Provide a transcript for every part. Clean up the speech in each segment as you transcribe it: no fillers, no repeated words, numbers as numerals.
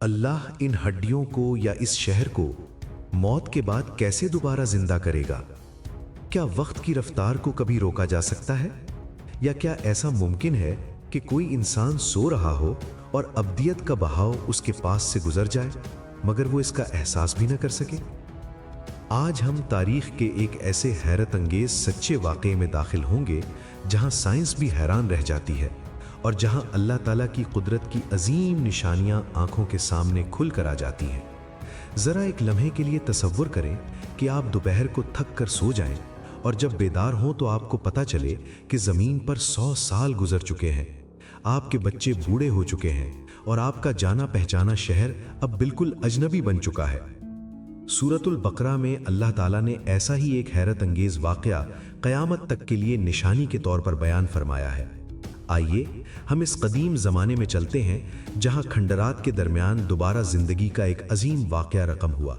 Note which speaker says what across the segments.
Speaker 1: اللہ ان ہڈیوں کو یا اس شہر کو موت کے بعد کیسے دوبارہ زندہ کرے گا؟ کیا وقت کی رفتار کو کبھی روکا جا سکتا ہے؟ یا کیا ایسا ممکن ہے کہ کوئی انسان سو رہا ہو اور ابدیت کا بہاؤ اس کے پاس سے گزر جائے مگر وہ اس کا احساس بھی نہ کر سکے؟ آج ہم تاریخ کے ایک ایسے حیرت انگیز سچے واقعے میں داخل ہوں گے جہاں سائنس بھی حیران رہ جاتی ہے اور جہاں اللہ تعالیٰ کی قدرت کی عظیم نشانیاں آنکھوں کے سامنے کھل کر آ جاتی ہیں۔ ذرا ایک لمحے کے لیے تصور کریں کہ آپ دوپہر کو تھک کر سو جائیں اور جب بیدار ہوں تو آپ کو پتہ چلے کہ زمین پر 100 سال گزر چکے ہیں، آپ کے بچے بوڑھے ہو چکے ہیں اور آپ کا جانا پہچانا شہر اب بالکل اجنبی بن چکا ہے۔ سورۃ البقرہ میں اللہ تعالیٰ نے ایسا ہی ایک حیرت انگیز واقعہ قیامت تک کے لیے نشانی کے طور پر بیان فرمایا ہے۔ آئیے ہم اس قدیم زمانے میں چلتے ہیں جہاں کھنڈرات کے درمیان دوبارہ زندگی کا ایک عظیم واقعہ رقم ہوا۔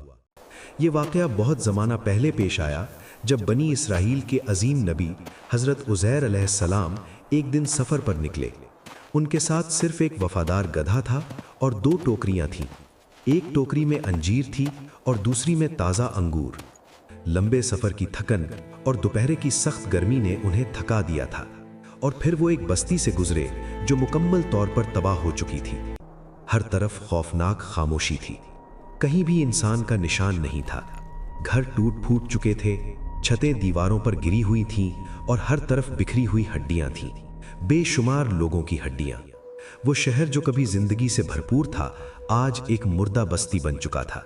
Speaker 1: یہ واقعہ بہت زمانہ پہلے پیش آیا جب بنی اسرائیل کے عظیم نبی حضرت عزیر علیہ السلام ایک دن سفر پر نکلے۔ ان کے ساتھ صرف ایک وفادار گدھا تھا اور 2 ٹوکریاں تھیں، ایک ٹوکری میں انجیر تھی اور دوسری میں تازہ انگور۔ لمبے سفر کی تھکن اور دوپہر کی سخت گرمی نے انہیں تھکا دیا تھا اور پھر وہ ایک بستی سے گزرے جو مکمل طور پر تباہ ہو چکی تھی۔ ہر طرف خوفناک خاموشی تھی، کہیں بھی انسان کا نشان نہیں تھا۔ گھر ٹوٹ پھوٹ چکے تھے، چھتیں دیواروں پر گری ہوئی تھیں اور ہر طرف بکھری ہوئی ہڈیاں تھیں، بے شمار لوگوں کی ہڈیاں۔ وہ شہر جو کبھی زندگی سے بھرپور تھا آج ایک مردہ بستی بن چکا تھا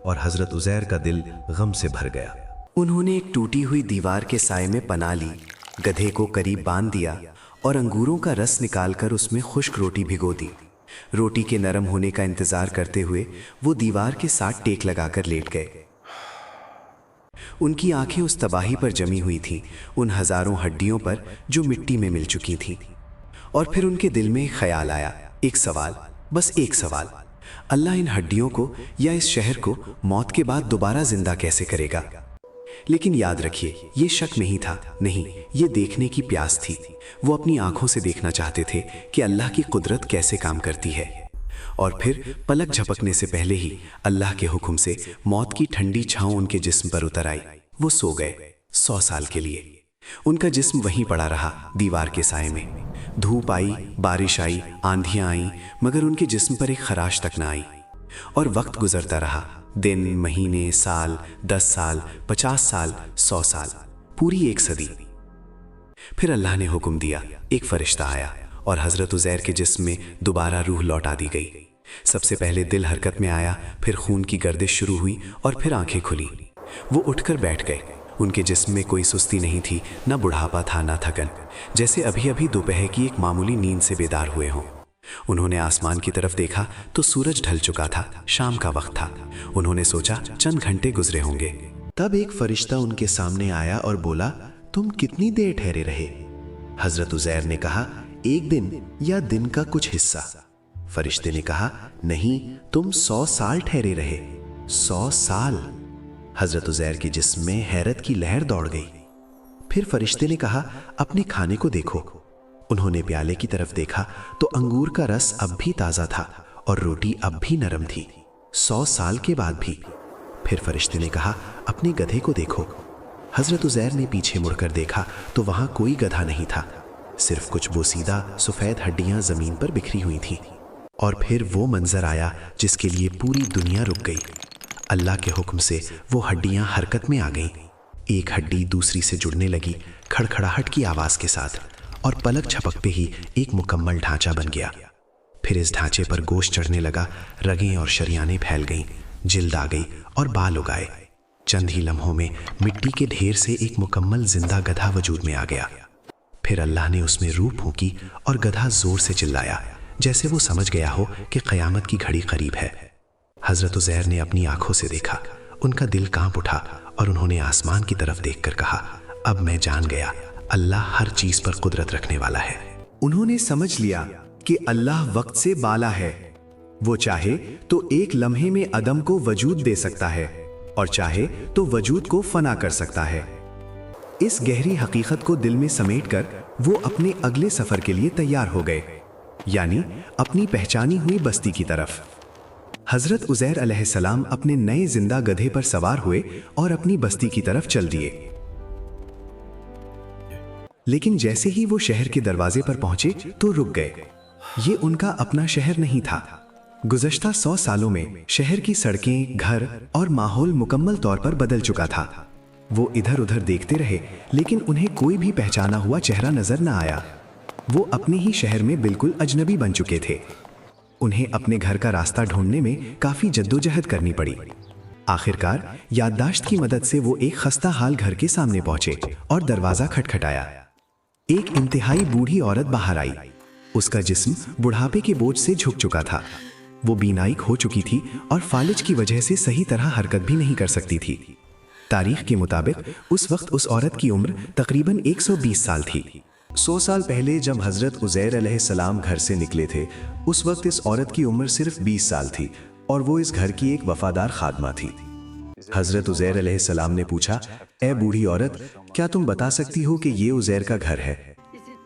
Speaker 1: اور حضرت عزیر کا دل غم سے بھر گیا۔
Speaker 2: انہوں نے ایک ٹوٹی ہوئی دیوار کے سائے میں پناہ لی، گدھے کو قریب باندھ دیا اور انگوروں کا رس نکال کر اس میں خشک روٹی بھگو دی۔ روٹی کے نرم ہونے کا انتظار کرتے ہوئے وہ دیوار کے ساتھ ٹیک لگا کر لیٹ گئے۔ ان کی آنکھیں اس تباہی پر جمی ہوئی تھیں، ان ہزاروں ہڈیوں پر جو مٹی میں مل چکی تھیں۔ اور پھر ان کے دل میں ایک خیال آیا، ایک سوال، بس ایک سوال۔ اللہ ان ہڈیوں کو یا اس شہر کو موت کے بعد دوبارہ زندہ کیسے کرے گا؟ لیکن یاد رکھیے، یہ شک نہیں تھا، نہیں، یہ دیکھنے کی پیاس تھی۔ وہ اپنی آنکھوں سے دیکھنا چاہتے تھے کہ اللہ کی قدرت کیسے کام کرتی ہے۔ اور پھر پلک جھپکنے سے پہلے ہی اللہ کے حکم سے موت کی ٹھنڈی چھاؤں ان کے جسم پر اتر آئی۔ وہ سو گئے 100 سال کے لیے۔ ان کا جسم وہیں پڑا رہا، دیوار کے سائے میں۔ دھوپ آئی، بارش آئی، آندھیاں آئیں، مگر ان کے جسم پر ایک خراش تک نہ آئی۔ اور وقت گزرتا رہا، دن، مہینے، سال، 10 سال، 50 سال، 100 سال، پوری 1 صدی۔ پھر اللہ نے حکم دیا، ایک فرشتہ آیا اور حضرت عزیر کے جسم میں دوبارہ روح لوٹا دی گئی۔ سب سے پہلے دل حرکت میں آیا، پھر خون کی گردش شروع ہوئی اور پھر آنکھیں کھلی۔ وہ اٹھ کر بیٹھ گئے۔ ان کے جسم میں کوئی سستی نہیں تھی، نہ بڑھاپا تھا، نہ تھکن، جیسے ابھی ابھی دوپہر کی ایک معمولی نیند سے بیدار ہوئے ہوں۔ انہوں نے آسمان کی طرف دیکھا تو سورج ڈھل چکا تھا، شام کا وقت تھا۔ انہوں نے سوچا چند گھنٹے گزرے ہوں گے۔
Speaker 1: تب ایک فرشتہ ان کے سامنے آیا اور بولا، تم کتنی دیر ٹھہرے رہے؟ حضرت عزیر نے کہا، 1 دن یا دن کا کچھ حصہ۔ فرشتے نے کہا، نہیں، تم 100 سال ٹھہرے رہے۔ 100 سال؟ حضرت عزیر کے جسم میں حیرت کی لہر دوڑ گئی۔ پھر فرشتے نے کہا، اپنے کھانے کو دیکھو۔ انہوں نے پیالے کی طرف دیکھا تو انگور کا رس اب بھی تازہ تھا اور روٹی اب بھی نرم تھی، 100 سال کے بعد بھی۔ پھر فرشتے نے کہا، اپنے گدھے کو دیکھو۔ حضرت عزیر نے پیچھے مڑ کر دیکھا تو وہاں کوئی گدھا نہیں تھا، صرف کچھ بوسیدہ سفید ہڈیاں زمین پر بکھری ہوئی تھیں۔ اور پھر وہ منظر آیا جس کے لیے پوری دنیا رک گئی۔ اللہ کے حکم سے وہ ہڈیاں حرکت میں آ گئیں، ایک ہڈی دوسری سے جڑنے لگی کھڑکھڑاہٹ کی آواز کے ساتھ، اور پلک جھپکتے ہی ایک مکمل ڈھانچہ بن گیا۔ پھر اس ڈھانچے پر گوشت چڑھنے لگا، رگیں اور شریانیں پھیل گئیں، جلد آ گئی اور بال اگائے۔ چند ہی لمحوں میں مٹی کے ڈھیر سے ایک مکمل زندہ گدھا وجود میں آ گیا۔ پھر اللہ نے اس میں روح پھونکی اور گدھا زور سے چلایا، جیسے وہ سمجھ گیا ہو کہ قیامت کی گھڑی قریب ہے۔ حضرت عزیر نے اپنی آنکھوں سے دیکھا، ان کا دل کانپ اٹھا اور انہوں نے آسمان کی طرف دیکھ کر کہا، اب میں جان گیا، اللہ ہر چیز پر قدرت رکھنے والا ہے۔
Speaker 3: انہوں نے سمجھ لیا کہ اللہ وقت سے بالا ہے، وہ چاہے تو ایک لمحے میں عدم کو وجود دے سکتا ہے اور چاہے تو وجود کو فنا کر سکتا ہے۔ اس گہری حقیقت کو دل میں سمیٹ کر وہ اپنے اگلے سفر کے لیے تیار ہو گئے، یعنی اپنی پہچانی ہوئی بستی کی طرف۔ حضرت عزیر علیہ السلام اپنے نئے زندہ گدھے پر سوار ہوئے اور اپنی بستی کی طرف چل دیے، لیکن جیسے ہی وہ شہر کے دروازے پر پہنچے تو رک گئے۔ یہ ان کا اپنا شہر نہیں تھا۔ گزشتہ 100 سالوں میں شہر کی سڑکیں، گھر اور ماحول مکمل طور پر بدل چکا تھا۔ وہ ادھر ادھر دیکھتے رہے لیکن انہیں کوئی بھی پہچانا ہوا چہرہ نظر نہ آیا۔ وہ اپنے ہی شہر میں بالکل اجنبی بن چکے تھے۔ انہیں اپنے گھر کا راستہ ڈھونڈنے میں کافی جدوجہد کرنی پڑی۔ آخرکار یادداشت کی مدد سے وہ ایک خستہ حال گھر کے سامنے پہنچے اور دروازہ کھٹکھٹایا۔ ایک انتہائی بوڑھی عورت باہر آئی۔ اس کا جسم بڑھاپے کے بوجھ سے جھک چکا تھا۔ وہ بینائی کھو چکی تھی اور فالج کی وجہ سے صحیح طرح حرکت بھی نہیں کر سکتی تھی۔ تاریخ کے مطابق اس وقت اس عورت کی عمر تقریباً 120 سال تھی۔ 100 سال پہلے جب حضرت عزیر علیہ السلام گھر سے نکلے تھے، اس وقت اس عورت کی عمر صرف 20 سال تھی اور وہ اس گھر کی ایک وفادار خادمہ تھی۔ حضرت عزیر علیہ السلام نے پوچھا، اے بوڑھی عورت، کیا تم بتا سکتی ہو کہ یہ عزیر کا گھر ہے؟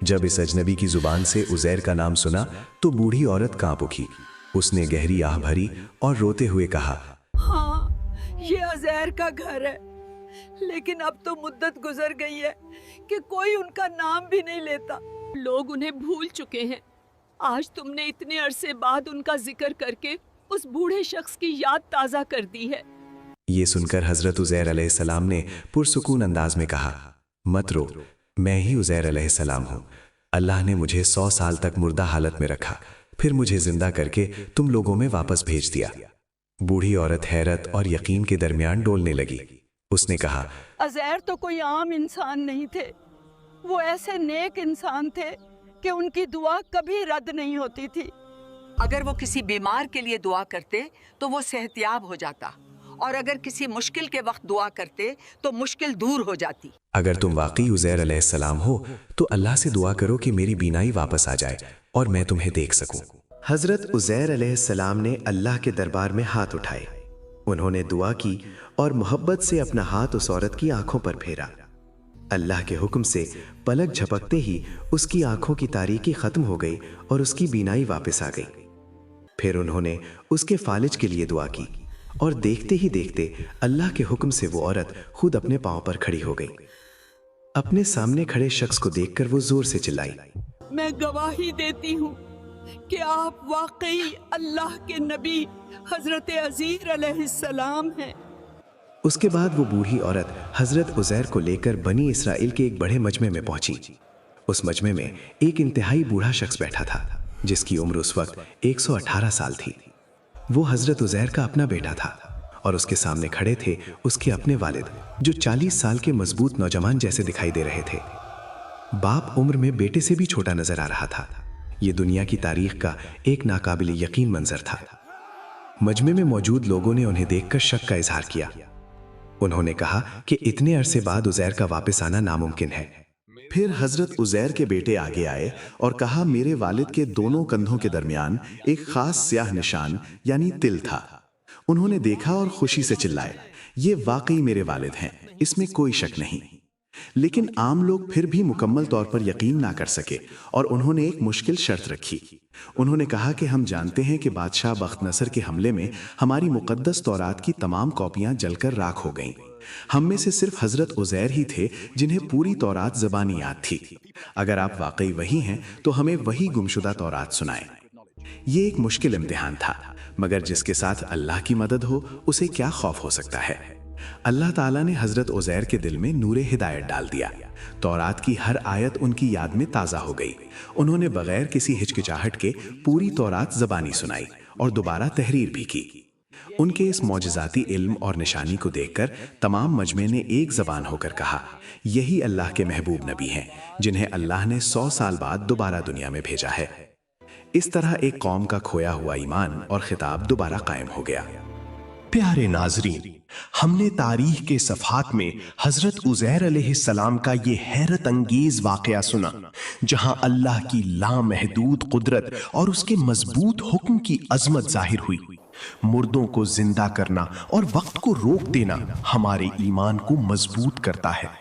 Speaker 3: جب اس اجنبی کی زبان سے عزیر کا نام سنا تو بوڑھی عورت کانپ اٹھی۔ اس نے گہری آہ بھری اور روتے ہوئے کہا،
Speaker 4: ہاں، یہ عزیر کا گھر ہے، لیکن اب تو مدت گزر گئی ہے کہ کوئی ان کا نام بھی نہیں لیتا۔ لوگ انہیں بھول چکے ہیں۔ آج تم نے اتنے عرصے بعد ان کا ذکر کر کے اس بوڑھے شخص کی یاد تازہ کر دی ہے۔
Speaker 3: یہ سن کر حضرت عزیر علیہ السلام نے پرسکون انداز میں کہا، مت رو، میں ہی عزیر علیہ السلام ہوں۔ اللہ نے مجھے 100 سال تک مردہ حالت میں رکھا، پھر مجھے زندہ کر کے تم لوگوں میں واپس بھیج دیا۔ بوڑھی عورت حیرت اور یقین کے درمیان ڈولنے لگی۔ اس نے کہا،
Speaker 4: عزیر تو کوئی عام انسان نہیں تھے، وہ ایسے نیک انسان تھے کہ ان کی دعا کبھی رد نہیں ہوتی تھی۔
Speaker 5: اگر وہ کسی بیمار کے لیے دعا کرتے تو وہ صحت یاب ہو جاتا، اور اگر کسی مشکل کے وقت دعا کرتے تو مشکل دور ہو جاتی۔
Speaker 3: اگر تم واقعی عزیر علیہ السلام ہو تو اللہ سے دعا کرو کہ میری بینائی واپس آ جائے اور میں تمہیں دیکھ سکوں۔ حضرت عزیر علیہ السلام نے اللہ کے دربار میں ہاتھ اٹھائے۔ انہوں نے دعا کی اور محبت سے اپنا ہاتھ اس عورت کی آنکھوں پر پھیرا۔ اللہ کے حکم سے پلک جھپکتے ہی اس کی آنکھوں کی تاریکی ختم ہو گئی اور اس کی بینائی واپس آ گئی۔ پھر انہوں نے اس کے فالج کے لیے دعا کی اور دیکھتے ہی دیکھتے اللہ کے حکم سے وہ عورت خود اپنے پاؤں پر کھڑی ہو گئی۔ اپنے سامنے کھڑے شخص کو دیکھ کر وہ زور سے چلائی،
Speaker 4: میں گواہی دیتی ہوں کہ آپ واقعی اللہ کے نبی حضرت عزیر علیہ السلام ہیں۔
Speaker 3: اس کے بعد وہ بوڑھی عورت حضرت عزیر کو لے کر بنی اسرائیل کے ایک بڑے مجمع میں پہنچی۔ اس مجمع میں ایک انتہائی بوڑھا شخص بیٹھا تھا جس کی عمر اس وقت 118 سال تھی۔ وہ حضرت عزیر کا اپنا بیٹا تھا اور اس کے سامنے کھڑے تھے اس کے اپنے والد، جو 40 سال کے مضبوط نوجوان جیسے دکھائی دے رہے تھے۔ باپ عمر میں بیٹے سے بھی چھوٹا نظر آ رہا تھا۔ یہ دنیا کی تاریخ کا ایک ناقابل یقین منظر تھا۔ مجمع میں موجود لوگوں نے انہیں دیکھ کر شک کا اظہار کیا۔ انہوں نے کہا کہ اتنے عرصے بعد عزیر کا واپس آنا ناممکن ہے۔
Speaker 6: پھر حضرت عزیر کے بیٹے آگے آئے اور کہا، میرے والد کے دونوں کندھوں کے درمیان ایک خاص سیاہ نشان یعنی تل تھا۔ انہوں نے دیکھا اور خوشی سے چلائے، یہ واقعی میرے والد ہیں، اس میں کوئی شک نہیں۔ لیکن عام لوگ پھر بھی مکمل طور پر یقین نہ کر سکے اور انہوں نے ایک مشکل شرط رکھی۔ انہوں نے کہا کہ ہم جانتے ہیں کہ بادشاہ بخت نصر کے حملے میں ہماری مقدس تورات کی تمام کاپیاں جل کر راکھ ہو گئیں۔ ہم میں سے صرف حضرت عزیر ہی تھے جنہیں پوری تورات زبانی یاد تھی۔ اگر آپ واقعی وہی ہیں تو ہمیں وہی گمشدہ تورات سنائیں۔ یہ ایک مشکل امتحان تھا، مگر جس کے ساتھ اللہ کی مدد ہو اسے کیا خوف ہو سکتا ہے۔ اللہ تعالیٰ نے حضرت عزیر کے دل میں نور ہدایت ڈال دیا۔ تورات کی ہر آیت ان کی یاد میں تازہ ہو گئی۔ انہوں نے بغیر کسی ہچکچاہٹ کے پوری تورات زبانی سنائی اور دوبارہ تحریر بھی کی۔ ان کے اس معجزاتی علم اور نشانی کو دیکھ کر تمام مجمع نے ایک زبان ہو کر کہا، یہی اللہ کے محبوب نبی ہیں جنہیں اللہ نے 100 سال بعد دوبارہ دنیا میں بھیجا ہے۔ اس طرح ایک قوم کا کھویا ہوا ایمان اور خطاب دوبارہ قائم ہو گیا۔
Speaker 7: پیارے ناظرین، ہم نے تاریخ کے صفحات میں حضرت عزیر علیہ السلام کا یہ حیرت انگیز واقعہ سنا، جہاں اللہ کی لامحدود قدرت اور اس کے مضبوط حکم کی عظمت ظاہر ہوئی۔ مردوں کو زندہ کرنا اور وقت کو روک دینا ہمارے ایمان کو مضبوط کرتا ہے۔